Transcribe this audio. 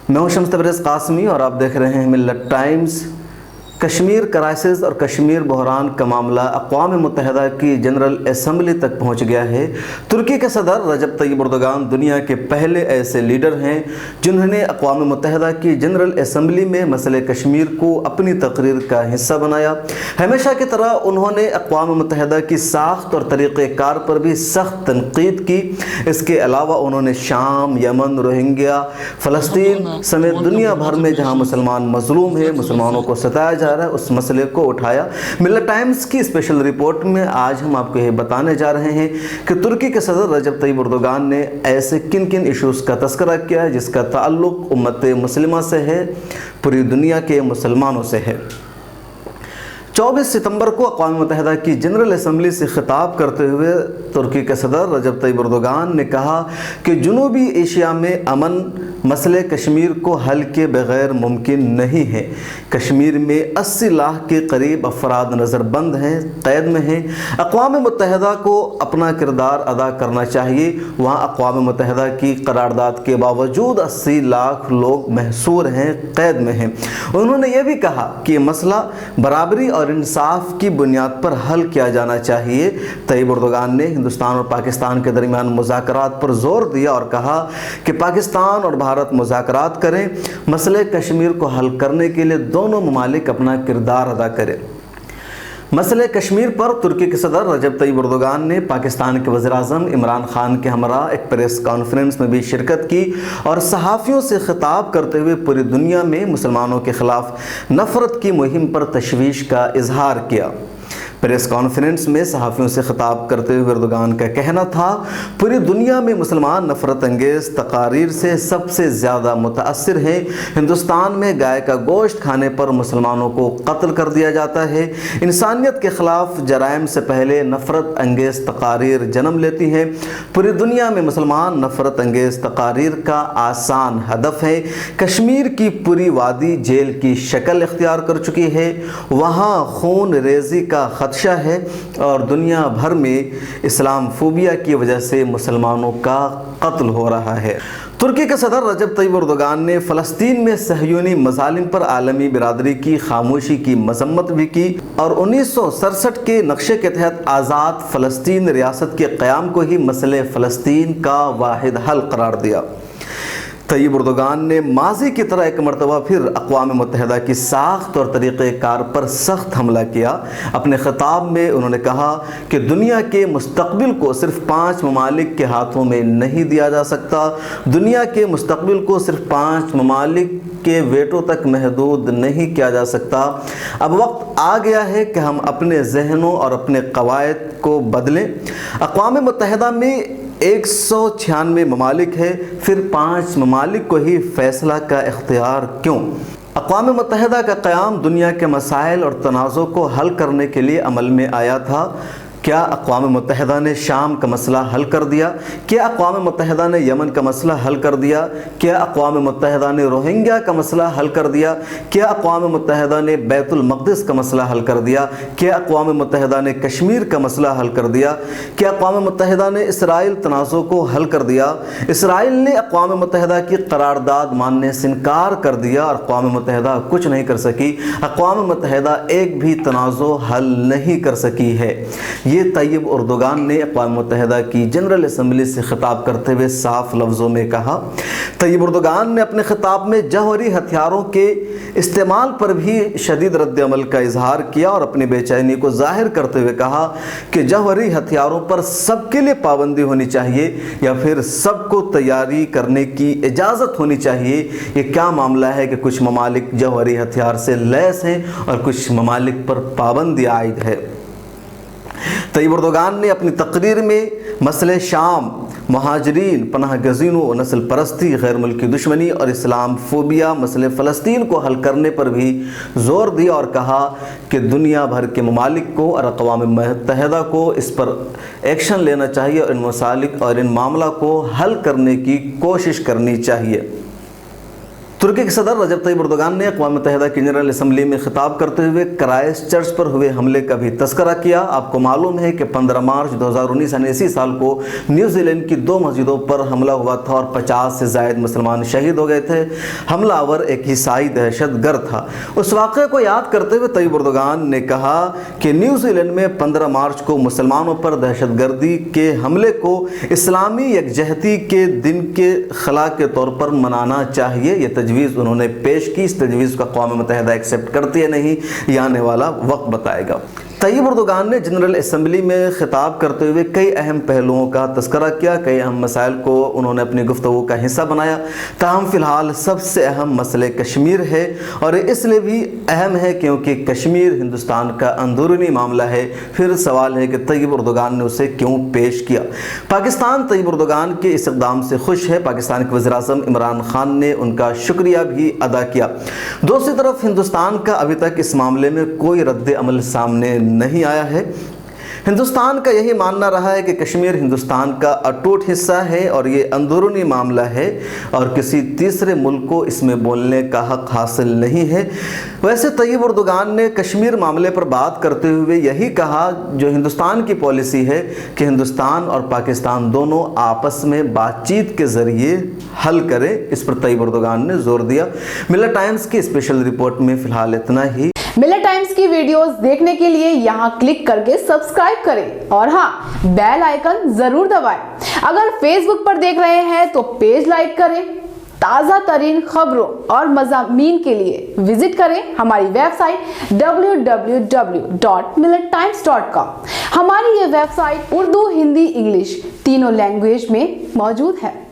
मैं हूं शम्स तबरेज़ कासमी और आप देख रहे हैं मिल्लत टाइम्स। कश्मीर क्राइसिस और कश्मीर बहरान का मामला अक़वाम मुत्तहिदा की जनरल असम्बली तक पहुंच गया है। तुर्की के सदर रजब तय्यिब एर्दोगान दुनिया के पहले ऐसे लीडर हैं जिन्होंने अक़वाम मुत्तहिदा की जनरल असम्बली में मसले कश्मीर को अपनी तकरीर का हिस्सा बनाया। हमेशा की तरह उन्होंने अक़वाम मुत्तहिदा की साख्त और तरीक़ेकार पर भी सख्त तनक़ीद की। इसके अलावा उन्होंने शाम, यमन, रोहिंग्या, फ़लस्तीन समेत दुनिया भर में जहाँ मुसलमान मज़लूम हैं, मुसलमानों को सताया जा रहा है, उस मसले को उठाया। मिल्लत टाइम्स की स्पेशल रिपोर्ट में आज हम आपको ये बताने जा रहे हैं कि तुर्की के सदर रजब तय्यिब एर्दोगान ने ऐसे किन किन इशूज़ का तज़किरा किया है जिसका ताल्लुक़ उम्मत मुस्लिमा से है, पूरी दुनिया के मुसलमानों से है। 24 सितंबर को अक़वाम मुत्तहिदा की जनरल असम्बली से ख़िताब करते हुए तुर्की के सदर रजब तय्यिब एर्दोगान ने कहा कि जनूबी एशिया में अमन मसले कश्मीर को हल के बग़ैर मुमकिन नहीं है। कश्मीर में 80 लाख के करीब अफराद नज़रबंद हैं, क़ैद में हैं। अक़वाम मुत्तहिदा को अपना किरदार अदा करना चाहिए। वहाँ अक़वाम मुत्तहिदा की करारदाद के बावजूद 80 लाख लोग महसूर हैं, क़ैद में हैं। उन्होंने ये भी कहा कि मसला बराबरी और इंसाफ की बुनियाद पर हल किया जाना चाहिए। तय्यिब एर्दोगान ने हिंदुस्तान और पाकिस्तान के दरमियान मुज़ाकरात पर ज़ोर दिया और कहा कि पाकिस्तान और भारत मुज़ाकरात करें, मसले कश्मीर को हल करने के लिए दोनों ममालिक अपना किरदार अदा करें। मसले कश्मीर पर तुर्की के सदर रजब तय्यिब एर्दोगान ने पाकिस्तान के वज़ीर-ए-आज़म इमरान खान के हमरा एक प्रेस कॉन्फ्रेंस में भी शिरकत की और सहाफ़ियों से ख़िताब करते हुए पूरी दुनिया में मुसलमानों के ख़िलाफ़ नफ़रत की मुहिम पर तशवीश का इजहार किया। प्रेस कॉन्फ्रेंस में सहाफ़ियों से ख़िताब करते हुए एर्दोगान का कहना था, पूरी दुनिया में मुसलमान नफ़रत अंगेज़ तकारीर से सबसे ज़्यादा मुतासिर हैं। हिंदुस्तान में गाय का गोश्त खाने पर मुसलमानों को कत्ल कर दिया जाता है। इंसानियत के ख़िलाफ़ जराइम से पहले नफ़रत अंगेज़ तकारीर जन्म लेती हैं। पूरी दुनिया में मुसलमान नफ़रत अंगेज़ तकारीर का आसान हदफ है। कश्मीर की पूरी वादी जेल की शक्ल इख्तियार कर चुकी है। वहाँ खून रेज़ी का खदशा है और दुनिया भर में इस्लाम फोबिया की वजह से मुसलमानों का कत्ल हो रहा है। तुर्की के सदर रजब तय्यिब एर्दोगान ने फ़लस्तीन में सहयूनी मज़ालिम पर आलमी बिरादरी की खामोशी की मजम्मत भी की और 1967 के नक्शे के तहत आज़ाद फ़लस्तीन रियासत के क़याम को ही मसले फ़लस्तीन का वाहिद हल करार दिया। तय्यिब एर्दोगान ने माजी की तरह एक मरतबा फिर अक़वाम मुत्तहिदा की साख्त और तरीक़ेकार पर सख्त हमला किया। अपने ख़िताब में उन्होंने कहा कि दुनिया के मुस्तक़बिल को सिर्फ 5 ममालिक के हाथों में नहीं दिया जा सकता। दुनिया के मुस्तक़बिल को सिर्फ 5 ममालिक के वेटो तक महदूद नहीं किया जा सकता। अब वक्त आ गया है कि हम अपने जहनों और अपने क़वायद को बदलें। अक़वाम मुत्तहिदा में 196 ममालिक है, फिर 5 ममालिक को ही फ़ैसला का इख्तियार क्यों? अक़वाम मुत्तहिदा का क़याम दुनिया के मसाइल और तनाज़ों को हल करने के लिए अमल में आया था। क्या अक़वाम मुत्तहिदा ने शाम का मसला हल कर दिया? क्या अक़वाम मुत्तहिदा ने यमन का मसला हल कर दिया? क्या अक़वाम मुत्तहिदा ने रोहिंग्या का मसला हल कर दिया? क्या अक़वाम मुत्तहिदा ने बैतुल मक़दिस का मसला हल कर दिया? क्या अक़वाम मुत्तहिदा ने कश्मीर का मसला हल कर दिया? क्या अक़वाम मुत्तहिदा ने इसराइल तनाज़ों को हल कर दिया? इसराइल ने अक़वाम मुत्तहिदा की करारदाद मानने से इनकार कर दिया और अक़वाम मुत्तहिदा कुछ नहीं कर सकी। अक़वाम मुत्तहिदा एक भी तनाज़ो हल नहीं कर सकी है। ये तय्यिब एर्दोगान ने अक़वाम मुत्तहिदा की जनरल असम्बली से ख़िताब करते हुए साफ लफ्ज़ों में कहा। तय्यिब एर्दोगान ने अपने ख़िताब में जौहरी हथियारों के इस्तेमाल पर भी शदीद रद्द अमल का इजहार किया और अपनी बेचैनी को ज़ाहिर करते हुए कहा कि जौहरी हथियारों पर सबके लिए पाबंदी होनी चाहिए या फिर सबको तैयारी करने की इजाज़त होनी चाहिए। ये क्या मामला है कि कुछ ममालिक जौहरी हथियार से लैस हैं और कुछ ममालिक पर पाबंदी आयद है। तय्यिब एर्दोगान ने अपनी तकरीर में मसले शाम, महाजरीन, पनाह गज़ीनों, नस्ल परस्ती, गैर मुल्की दुश्मनी और इस्लाम फोबिया, मसले फ़लस्तीन को हल करने पर भी ज़ोर दिया और कहा कि दुनिया भर के ममालिक को और अक़वाम मुत्तहिदा को इस पर एक्शन लेना चाहिए और इन मसालिक और इन मामला को हल करने की कोशिश करनी चाहिए। तुर्की के सदर रजब तैयब एर्दोगान ने अक़वाम मुत्तहिदा की जनरल असम्बली में खिताब करते हुए क्राइस्ट चर्च पर हुए हमले का भी तज़किरा किया। आपको मालूम है कि 15 मार्च 2019 यानी इसी साल को न्यूजीलैंड की 2 मस्जिदों पर हमला हुआ था और 50 से ज़ायद मुसलमान शहीद हो गए थे। हमलावर एक ईसाई दहशतगर्द था। उस वाक़े को याद करते हुए तैयब एर्दोगान ने कहा कि न्यूजीलैंड में 15 मार्च को मुसलमानों पर दहशतगर्दी के हमले को इस्लामी यकजहती के दिन के खिला के तौर पर मनाना चाहिए। ये तजवीज़ उन्होंने पेश की। इस तजवीज़ को अक़वाम मुत्तहिदा एक्सेप्ट करती है नहीं, ये आने वाला वक्त बताएगा। तैयब एर्दोगान ने जनरल असम्बली में खिताब करते हुए कई अहम पहलुओं का तज़किरा किया, कई अहम मसाइल को उन्होंने अपनी गुफ्तगू का हिस्सा बनाया। ताहम फ़िलहाल सबसे अहम मसले कश्मीर है और इसलिए भी अहम है क्योंकि कश्मीर हिंदुस्तान का अंदरूनी मामला है। फिर सवाल है कि तैयब एर्दोगान ने उसे क्यों पेश किया। पाकिस्तान तैयब एर्दोगान के इस इक़दाम से खुश है। पाकिस्तान के वज़ीर-ए-आज़म इमरान खान ने उनका शुक्रिया भी अदा किया। दूसरी तरफ हिंदुस्तान का अभी तक इस मामले में कोई रद्द अमल सामने नहीं आया है। हिंदुस्तान का यही मानना रहा है कि कश्मीर हिंदुस्तान का अटूट हिस्सा है और ये अंदरूनी मामला है और किसी तीसरे मुल्क को इसमें बोलने का हक़ हासिल नहीं है। वैसे तैयब एर्दोगान ने कश्मीर मामले पर बात करते हुए यही कहा जो हिंदुस्तान की पॉलिसी है कि हिंदुस्तान और पाकिस्तान दोनों आपस में बातचीत के ज़रिए हल करें। इस पर तैयब एर्दोगान ने जोर दिया। मिलर टाइम्स की स्पेशल रिपोर्ट में फ़िलहाल इतना ही। मिलर टाइम्स की वीडियोस देखने के लिए यहाँ क्लिक करके सब्सक्राइब करें और हाँ, बेल आइकन जरूर दबाएं। अगर फेसबुक पर देख रहे हैं तो पेज लाइक करें। ताज़ा तरीन खबरों और मज़ामीन के लिए विजिट करें हमारी वेबसाइट www.millertimes.com। हमारी ये वेबसाइट उर्दू, हिंदी, इंग्लिश तीनों लैंग्वेज में मौजूद है।